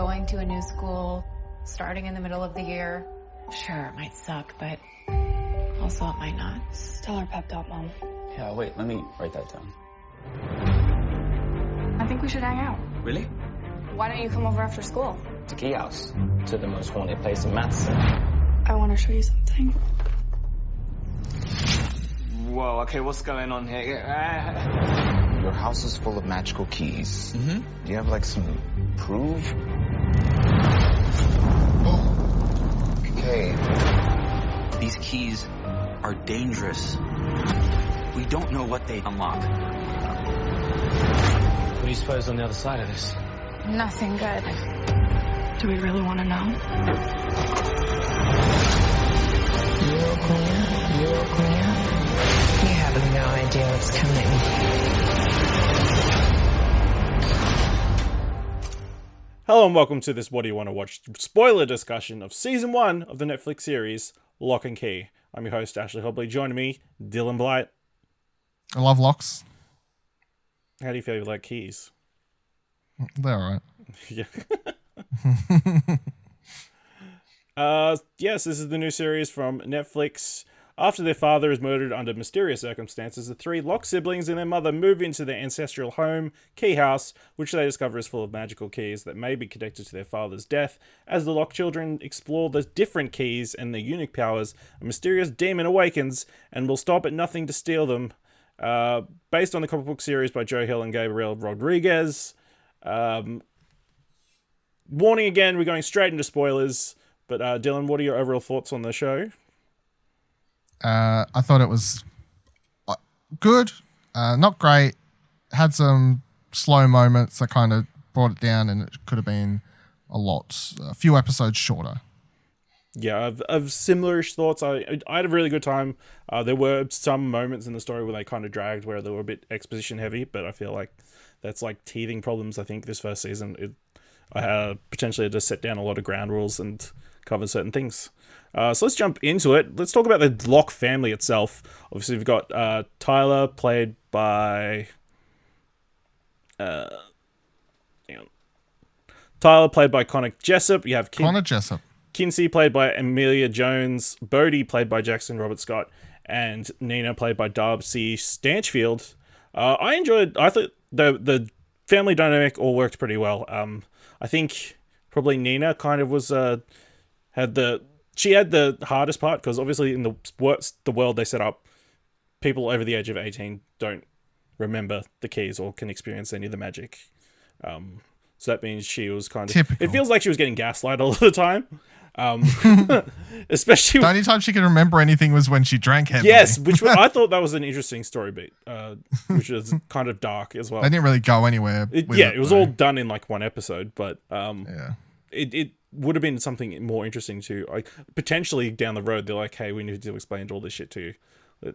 going to a new school, starting in the middle of the year. Sure, it might suck, but also it might not. Tell her pep talk, Mom. Yeah, wait, let me write that down. I think we should hang out. Really? Why don't you come over after school? To Key House, to the most haunted place in Madison. I want to show you something. Whoa, okay, what's going on here? Your house is full of magical keys. Mm-hmm. Do you have, like, some proof? Okay. These keys are dangerous. We don't know what they unlock. What do you suppose on the other side of this? Nothing good. Do we really want to know? You're clear. You have no idea what's coming. Hello and welcome to this What Do You Want to Watch spoiler discussion of Season 1 of the Netflix series Locke Key. I'm your host, Ashley Hobley. Joining me, Dylan Blight. I love locks. How do you feel like keys? They're alright. Yeah. Yes, this is the new series from Netflix. After their father is murdered under mysterious circumstances, the three Locke siblings and their mother move into their ancestral home, Key House, which they discover is full of magical keys that may be connected to their father's death. As the Locke children explore the different keys and their unique powers, a mysterious demon awakens and will stop at nothing to steal them. Based on the comic book series by Joe Hill and Gabriel Rodriguez. Warning again, we're going straight into spoilers. But Dylan, what are your overall thoughts on the show? I thought it was good, not great. Had some slow moments that kind of brought it down, and it could have been a few episodes shorter. Yeah, I've similar-ish thoughts. I had a really good time. There were some moments in the story where they kind of dragged, where they were a bit exposition heavy, but I feel like that's like teething problems. I think this first season, I potentially had to set down a lot of ground rules and cover certain things. So let's jump into it. Let's talk about the Locke family itself. Obviously, we've got Tyler, played by... Tyler, played by Connor Jessup. You have Connor Jessup. Kinsey, played by Amelia Jones. Bodhi, played by Jackson Robert Scott. And Nina, played by Darcy Stanchfield. I thought the family dynamic all worked pretty well. I think probably Nina kind of was... She had the hardest part, because obviously in the world they set up, people over the age of 18 don't remember the keys or can experience any of the magic. So that means she was kind of... Typical. It feels like she was getting gaslighted all the time. Especially... The only time she could remember anything was when she drank heavily. Yes, I thought that was an interesting story beat, which is kind of dark as well. They didn't really go anywhere. It was all done in like one episode, but it would have been something more interesting to, like, potentially down the road. They're like, hey, we need to explain all this shit to you. Got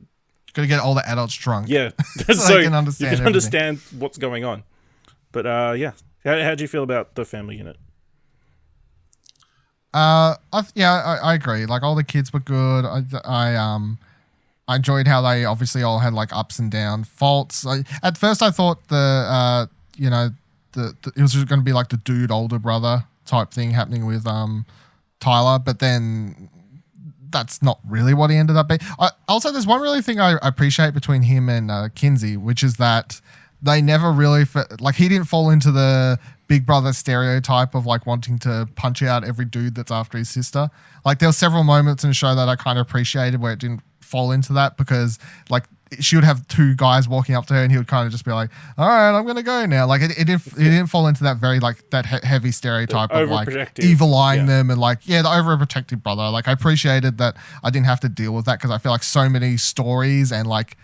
to get all the adults drunk. Yeah, so they can understand. You can understand what's going on. But yeah, how do you feel about the family unit? I agree. Like, all the kids were good. I enjoyed how they obviously all had like ups and down faults. At first, I thought it was just going to be like the dude older brother type thing happening with Tyler, but then that's not really what he ended up being. Also, there's one really thing I appreciate between him and Kinsey, which is that they never really he didn't fall into the big brother stereotype of like wanting to punch out every dude that's after his sister. Like, there were several moments in the show that I kind of appreciated where it didn't fall into that, because like she would have two guys walking up to her and he would kind of just be like, all right, I'm going to go now. Like, it didn't fall into that very like that heavy stereotype of like evil eyeing them and like, the overprotective brother. Like, I appreciated that I didn't have to deal with that, because I feel like so many stories and like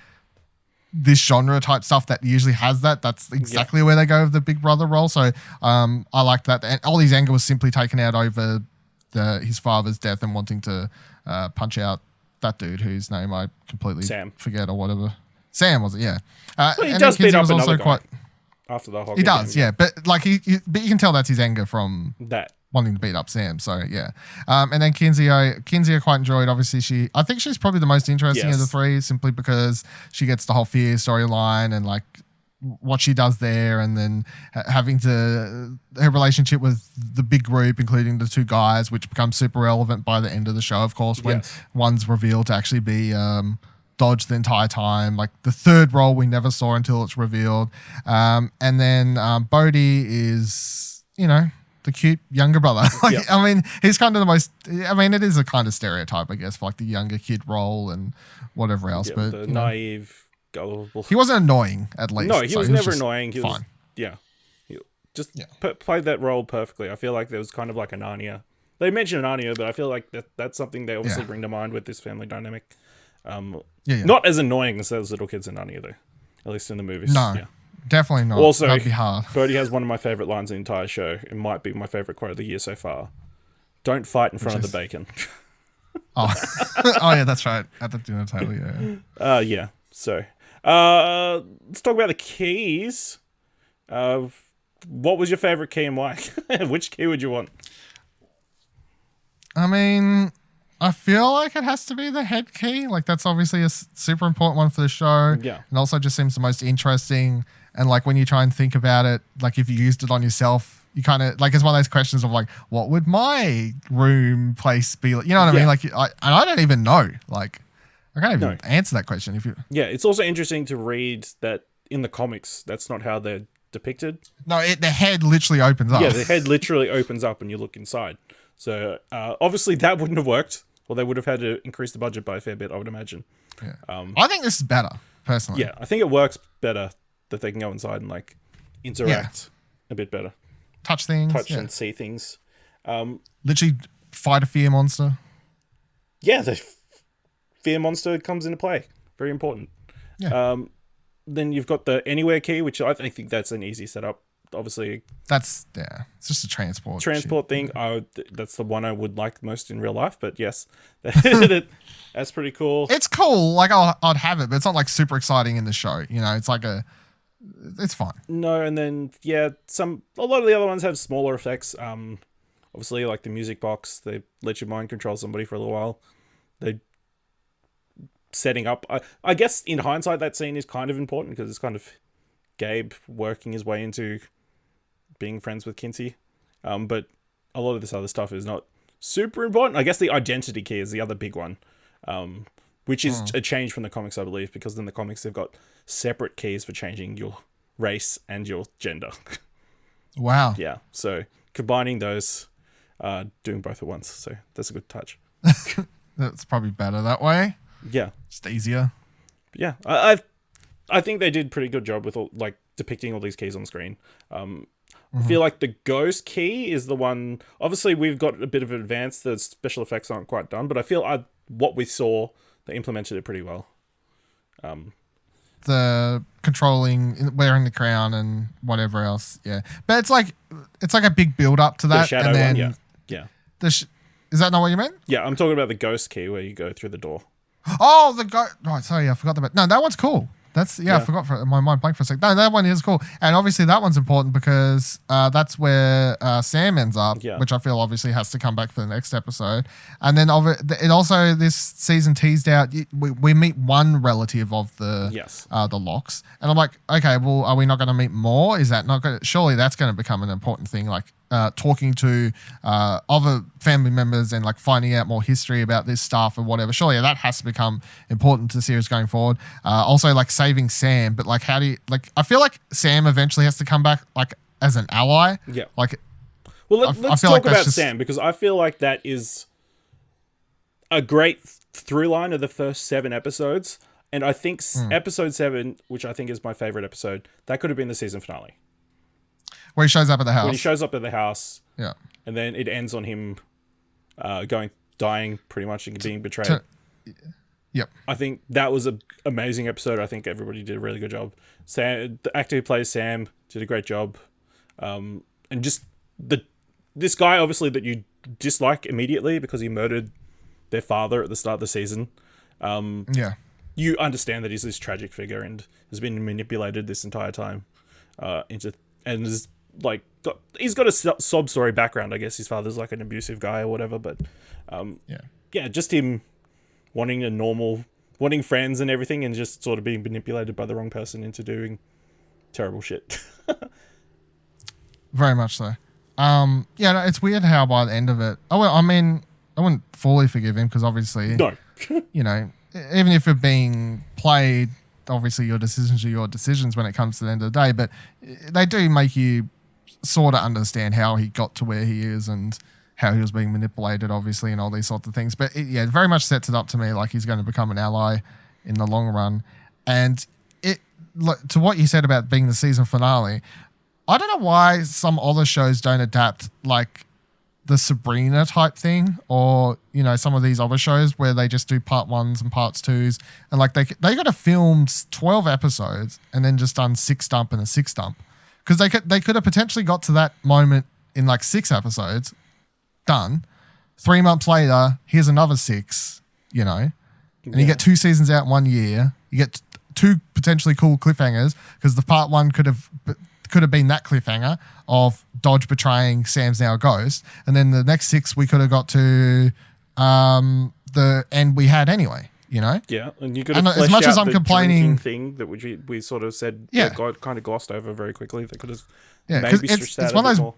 this genre type stuff that usually has that's exactly where they go with the big brother role. So I liked that. And all his anger was simply taken out over his father's death and wanting to punch out that dude whose name I completely forget or whatever. Sam, was it? Yeah. Well, he does beat up another guy after the hockey He does, game, yeah. But like but you can tell that's his anger from that wanting to beat up Sam. So yeah. And then Kinsey I quite enjoyed. Obviously, I think she's probably the most interesting of the three, simply because she gets the whole fear storyline and like what she does there, and then having her relationship with the big group, including the two guys, which becomes super relevant by the end of the show, of course, when one's revealed to actually be Dodge the entire time. Like the third role we never saw until it's revealed. And then Bodhi is, you know, the cute younger brother. I mean, he's kind of the most, I mean, it is a kind of stereotype, I guess, for like the younger kid role and whatever else. But the naive, gullible. He wasn't annoying, at least. No, he was never annoying. He was fine. Played that role perfectly. I feel like there was kind of like a Narnia. They mentioned Narnia, but I feel like that's something they obviously bring to mind with this family dynamic. Not as annoying as those little kids in Narnia, though. At least in the movies. No. Yeah. Definitely not. Also, that'd be hard. Bodhi has one of my favorite lines in the entire show. It might be my favorite quote of the year so far. Don't fight in front of the bacon. Oh, yeah, that's right. At the dinner table, yeah. So, let's talk about the keys. What was your favorite key and why? Which key would you want? I mean, I feel like it has to be the head key. Like, that's obviously a super important one for the show. Yeah. And also just seems the most interesting. And, like, when you try and think about it, like, if you used it on yourself, you kind of, like, it's one of those questions of, like, what would my room place be like? You know what I mean? Like, I don't even know. Like, I can't even answer that question. Yeah, it's also interesting to read that in the comics, that's not how they're depicted. No, the head literally opens up. Yeah, the head literally opens up and you look inside. So, obviously, that wouldn't have worked. Or they would have had to increase the budget by a fair bit, I would imagine. Yeah. I think this is better, personally. Yeah, I think it works better that they can go inside and, like, interact a bit better. Touch things. And see things. Literally fight a fear monster. Yeah, the fear monster comes into play. Very important. Yeah. Then you've got the anywhere key, which I think that's an easy setup. Obviously, it's just a transport thing. That's the one I would like most in real life. But yes, that's pretty cool. It's cool. Like I'd have it, but it's not like super exciting in the show. You know, it's like it's fine. No, and then a lot of the other ones have smaller effects. Obviously, like the music box, they let you mind control somebody for a little while. They setting up. I guess in hindsight, that scene is kind of important because it's kind of Gabe working his way into being friends with Kinsey. But a lot of this other stuff is not super important. I guess the identity key is the other big one, which is a change from the comics, I believe, because in the comics they've got separate keys for changing your race and your gender. Wow. Yeah. So combining those, doing both at once. So that's a good touch. That's probably better that way. Yeah. Just easier. Yeah. I think they did a pretty good job with like depicting all these keys on screen. I feel like the ghost key is the one. Obviously, we've got a bit of advance. The special effects aren't quite done, but I feel what we saw, they implemented it pretty well. The controlling, wearing the crown, and whatever else, yeah. But it's like a big build up to that. The shadow and then one, yeah. Is that not what you meant? Yeah, I'm talking about the ghost key where you go through the door. Oh, the ghost. Right, sorry, I forgot about. No, that one's cool. I forgot my mind blank for a second. No, that one is cool. And obviously that one's important because that's where Sam ends up, which I feel obviously has to come back for the next episode. And then it also, this season teased out, we meet one relative of the Locks. And I'm like, okay, well, are we not going to meet more? Is that not going to, surely that's going to become an important thing, like talking to other family members and like finding out more history about this stuff or whatever. Surely that has to become important to the series going forward. Also like saving Sam, but like how do you, like, I feel like Sam eventually has to come back like as an ally. Yeah. Like, well, let's talk about Sam, because I feel like that is a great through line of the first 7 episodes. And I think episode 7, which I think is my favorite episode, that could have been the season finale. Where he shows up at the house. When he shows up at the house. Yeah. And then it ends on him dying pretty much and being betrayed. Yep. I think that was an amazing episode. I think everybody did a really good job. Sam, the actor who plays Sam, did a great job. And just this guy, obviously, that you dislike immediately because he murdered their father at the start of the season. You understand that he's this tragic figure and has been manipulated this entire time and is like he's got a sob story background. I guess his father's like an abusive guy or whatever. But just him wanting friends and everything, and just sort of being manipulated by the wrong person into doing terrible shit. Very much so. Yeah, no, it's weird how by the end of it, I mean, I wouldn't fully forgive him because obviously, No. you know, even if you're being played, obviously your decisions are your decisions when it comes to the end of the day, but they do make you sort of understand how he got to where he is and how he was being manipulated, obviously, and all these sorts of things. But it very much sets it up to me like he's going to become an ally in the long run. And to what you said about being the season finale, I don't know why some other shows don't adapt like the Sabrina type thing, or you know, some of these other shows where they just do part 1s and parts 2s, and like they got to film 12 episodes and then just done 6 dump and a 6 dump, because they could have potentially got to that moment in like 6 episodes, done. 3 months later, here's another 6, you know, and you get 2 seasons out in 1 year. You get 2 potentially cool cliffhangers because the part 1 could have been that cliffhanger of Dodge betraying Sam's now ghost, and then the next 6 we could have got to the end we had anyway, you know. Yeah, and you could have as much as I'm complaining thing that we sort of said kind of glossed over very quickly. They could have maybe stretched out a bit more.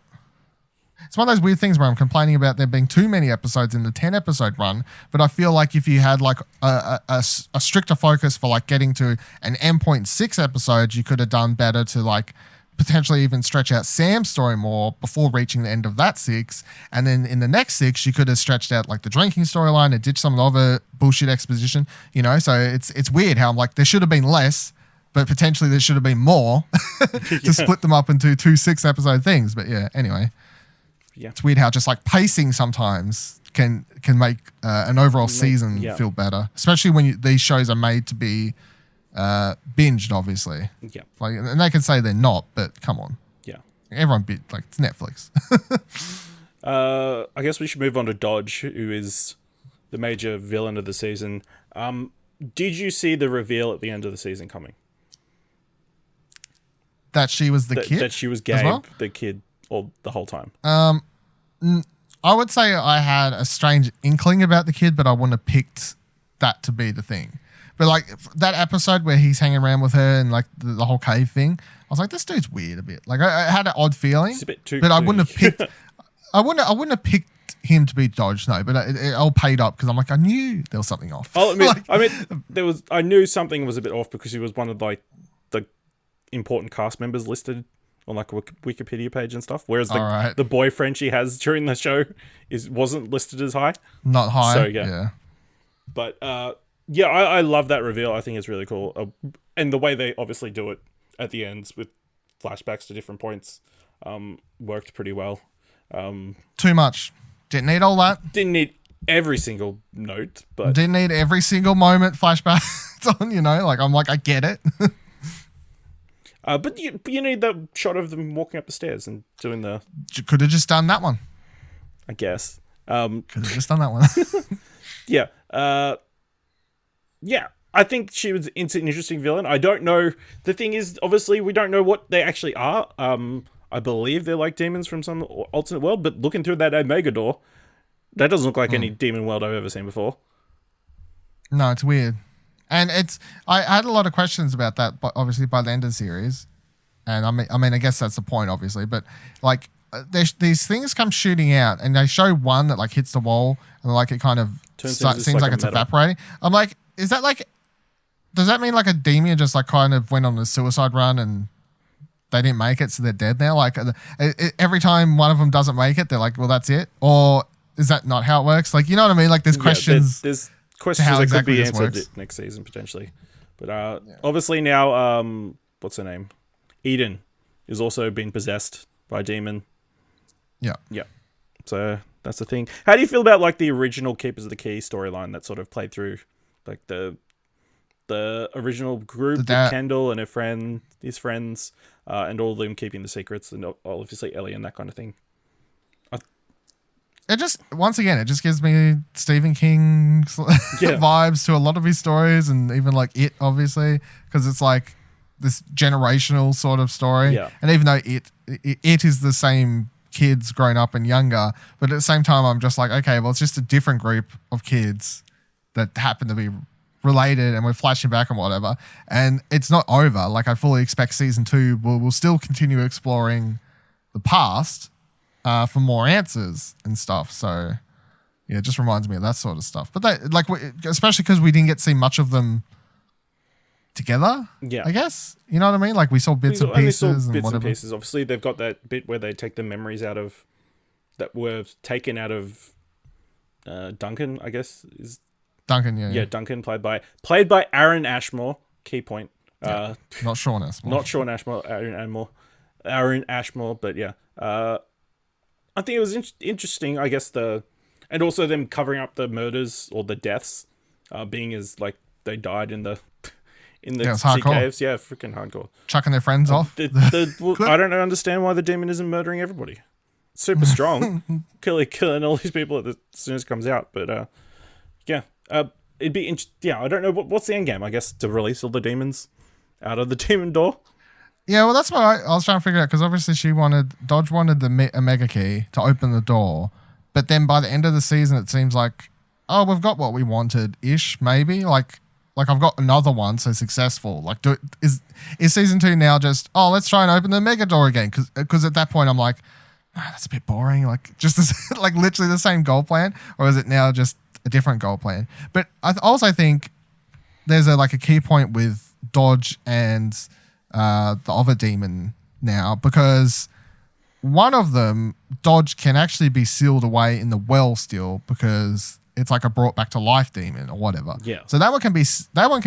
It's one of those weird things where I'm complaining about there being too many episodes in the 10 episode run, but I feel like if you had like a stricter focus for like getting to an endpoint 6 episodes, you could have done better to like potentially even stretch out Sam's story more before reaching the end of that 6. And then in the next 6, you could have stretched out like the drinking storyline and ditched some of the other bullshit exposition, you know? So it's weird how I'm like, there should have been less, but potentially there should have been more to split them up into 2 6-episode things. But yeah, anyway. Yeah. It's weird how just like pacing sometimes can make an overall season feel better, especially when these shows are made to be binged, obviously. Yeah. Like, and they can say they're not, but come on. Yeah. Everyone like it's Netflix. I guess we should move on to Dodge, who is the major villain of the season. Did you see the reveal at the end of the season coming? That she was the kid? That she was Gabe, the kid, all the whole time. I would say I had a strange inkling about the kid, but I wouldn't have picked that to be the thing. But like that episode where he's hanging around with her and like the whole cave thing, I was like, this dude's weird a bit. Like I had an odd feeling, It's a bit too but I clear. wouldn't have picked. I wouldn't have picked him to be Dodge, no. But it all paid up because I'm like, I knew there was something off. I'll admit, I knew something was a bit off because he was one of like the important cast members listed on like a Wikipedia page and stuff, whereas the boyfriend she has during the show wasn't listed as high. Not high. So yeah. But I love that reveal. I think it's really cool, and the way they obviously do it at the ends with flashbacks to different points worked pretty well. Too much. Didn't need all that. Didn't need every single note, but didn't need every single moment flashbacks on. You know, like I'm like I get it. But you need that shot of them walking up the stairs and doing the. Could have just done that one. I guess. Could have just done that one. Yeah. Yeah. I think she was an interesting villain. I don't know. The thing is, obviously, we don't know what they actually are. I believe they're like demons from some alternate world, but looking through that Omega door, that doesn't look like any demon world I've ever seen before. No, it's weird. And I had a lot of questions about that, but obviously by the end of the series, and I mean, I guess that's the point, obviously. But like, these things come shooting out, and they show one that like hits the wall, and like it kind of seems like it's evaporating. I'm like, is that like? Does that mean like a demon just like kind of went on a suicide run and they didn't make it, so they're dead now? Like every time one of them doesn't make it, they're like, well, that's it, or is that not how it works? Like, you know what I mean? Like, there's questions. There's questions that exactly could be answered next season potentially, but obviously now what's her name, Eden, is also being possessed by a demon. Yeah So that's the thing. How do you feel about like the original Keepers of the Key storyline that sort of played through, like the original group with Kendall and his friends, and all of them keeping the secrets, and obviously Ellie and that kind of thing? It just, once again, it just gives me Stephen King's vibes to a lot of his stories, and even like It, obviously, because it's like this generational sort of story. Yeah. And even though it is the same kids growing up and younger, but at the same time, I'm just like, okay, well, it's just a different group of kids that happen to be related, and we're flashing back and whatever. And it's not over. Like, I fully expect season 2 will still continue exploring the past, for more answers and stuff. So yeah, it just reminds me of that sort of stuff. But they especially because we didn't get to see much of them together. Yeah, I guess you know what I mean. Like we saw bits and pieces and whatever. Obviously, they've got that bit where they take the memories out of that were taken out of Duncan. I guess is Duncan. Yeah, Duncan played by Aaron Ashmore. Key point. Not Sean Ashmore. Not Sean Ashmore. Aaron Ashmore. But yeah, I think it was interesting. I guess and also them covering up the murders or the deaths, being as like they died in the sea caves. Yeah, freaking hardcore. Chucking their friends off. I don't understand why the demon isn't murdering everybody. Super strong, killing all these people as soon as it comes out. But it'd be interesting. Yeah, I don't know what's the end game. I guess to release all the demons out of the demon door. Yeah, well, that's what I was trying to figure out, because obviously Dodge wanted the Omega Key to open the door, but then by the end of the season, it seems like, oh, we've got what we wanted ish, maybe like I've got another one, so successful. Like, is season 2 now just, oh, let's try and open the Mega door again? Because at that point I'm like, that's a bit boring. Like just like literally the same goal plan, or is it now just a different goal plan? But I also think there's a key point with Dodge and the other demon now, because one of them, Dodge, can actually be sealed away in the well still, because it's like a brought back to life demon or whatever. Yeah. So that one can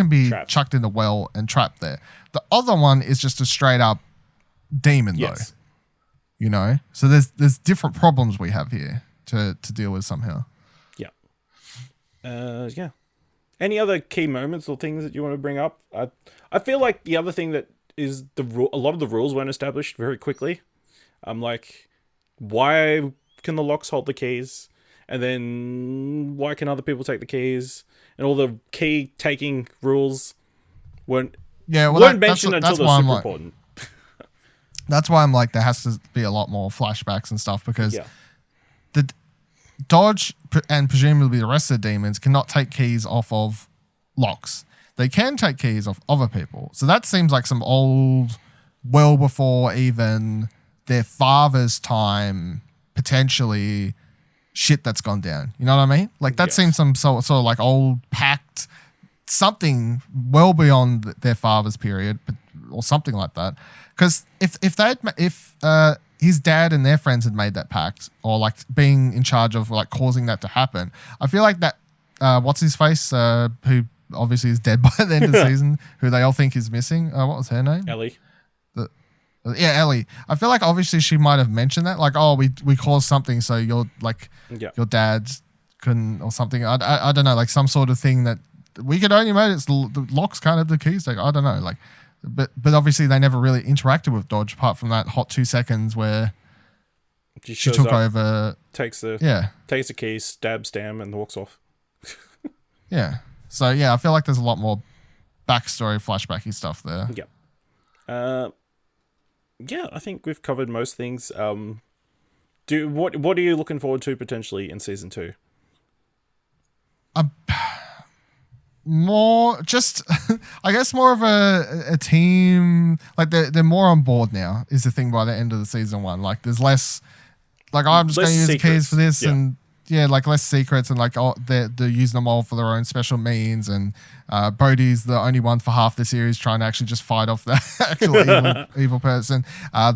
be trapped. Chucked in the well and trapped there. The other one is just a straight up demon though. You know? So there's different problems we have here to deal with somehow. Yeah. Yeah. Any other key moments or things that you want to bring up? I feel like the other thing that is a lot of the rules weren't established very quickly. Like, why can the locks hold the keys? And then why can other people take the keys? And all the key taking rules weren't mentioned until they're super important. That's why I'm like, there has to be a lot more flashbacks and stuff, because the Dodge and presumably the rest of the demons cannot take keys off of locks. They can take keys off other people. So that seems like some old, well before even their father's time, potentially shit that's gone down. You know what I mean? Like that seems some sort of like old pact, something well beyond their father's period, or something like that. Because if his dad and their friends had made that pact, or like being in charge of like causing that to happen, I feel like that what's his face, who obviously is dead by the end of the season, who they all think is missing. What was her name? Ellie. Ellie. I feel like obviously she might have mentioned that, like, oh, we caused something, so your dad couldn't, or something. I don't know, like some sort of thing that we could only make. It's the locks can't have the keys. Like I don't know, like, but obviously they never really interacted with Dodge apart from that hot 2 seconds where she took over, takes the keys, stabs Stam, and walks off. Yeah. So yeah, I feel like there's a lot more backstory, flashbacky stuff there. Yeah. Yeah, I think we've covered most things. What are you looking forward to potentially in season 2? More just, I guess, more of a team. Like they're more on board now. Is the thing by the end of the season 1. Like there's less. Like I'm just going to use the keys for this and. Yeah, like less secrets, and like they're using them all for their own special means, and Bodhi's the only one for half the series trying to actually just fight off the actual evil person.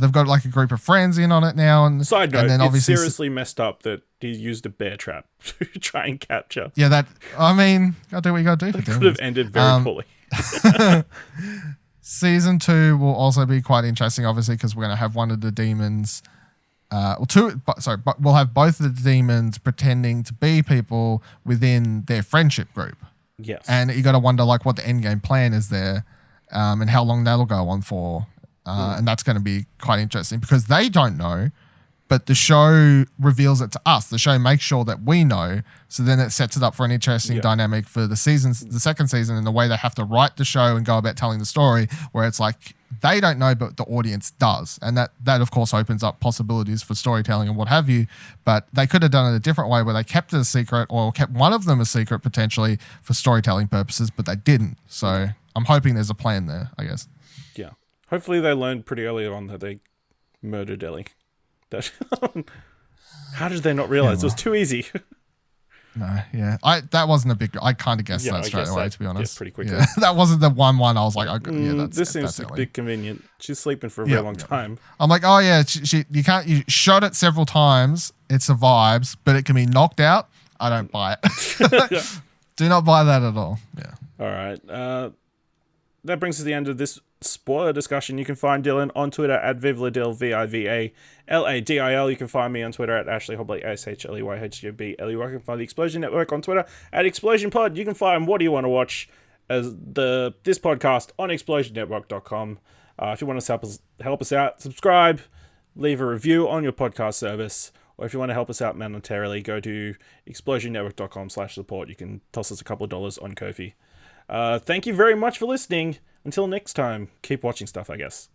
They've got like a group of friends in on it now. And side note, and then it's seriously messed up that he used a bear trap to try and capture. Yeah, I mean, gotta do what you gotta do. It could have ended very poorly. Season 2 will also be quite interesting, obviously, because we're gonna have one of the demons. But we'll have both of the demons pretending to be people within their friendship group. Yes. And you got to wonder like what the end game plan is there, and how long that'll go on for. And that's going to be quite interesting because they don't know, but the show reveals it to us. The show makes sure that we know. So then it sets it up for an interesting dynamic for the second season, and the way they have to write the show and go about telling the story, where it's like, they don't know, but the audience does. And that of course, opens up possibilities for storytelling and what have you. But they could have done it a different way where they kept it a secret, or kept one of them a secret potentially for storytelling purposes, but they didn't. So I'm hoping there's a plan there, I guess. Yeah. Hopefully they learned pretty early on that they murdered Ellie. How did they not realize? It was too easy. No, yeah. That wasn't a big... I kind of guessed that straight away, to be honest. Yeah, pretty quickly. Yeah, that wasn't the one I was like, this seems a bit convenient. She's sleeping for a very long time. I'm like, oh yeah, you shot it several times, it survives, but it can be knocked out. I don't buy it. Do not buy that at all. Yeah. All right. That brings us to the end of this spoiler discussion. You can find Dylan on Twitter at Vivladil, Vivaladil. You can find me on Twitter at Ashley Hobley, ASHLEYHGBLEY. You can find the Explosion Network on Twitter at ExplosionPod. You can find What Do You Want to Watch as this podcast on explosionnetwork.com. If you want to help us out, subscribe, leave a review on your podcast service, or if you want to help us out monetarily, go to explosionnetwork.com/support. You can toss us a couple of dollars on Ko-fi. Thank you very much for listening. Until next time, keep watching stuff, I guess.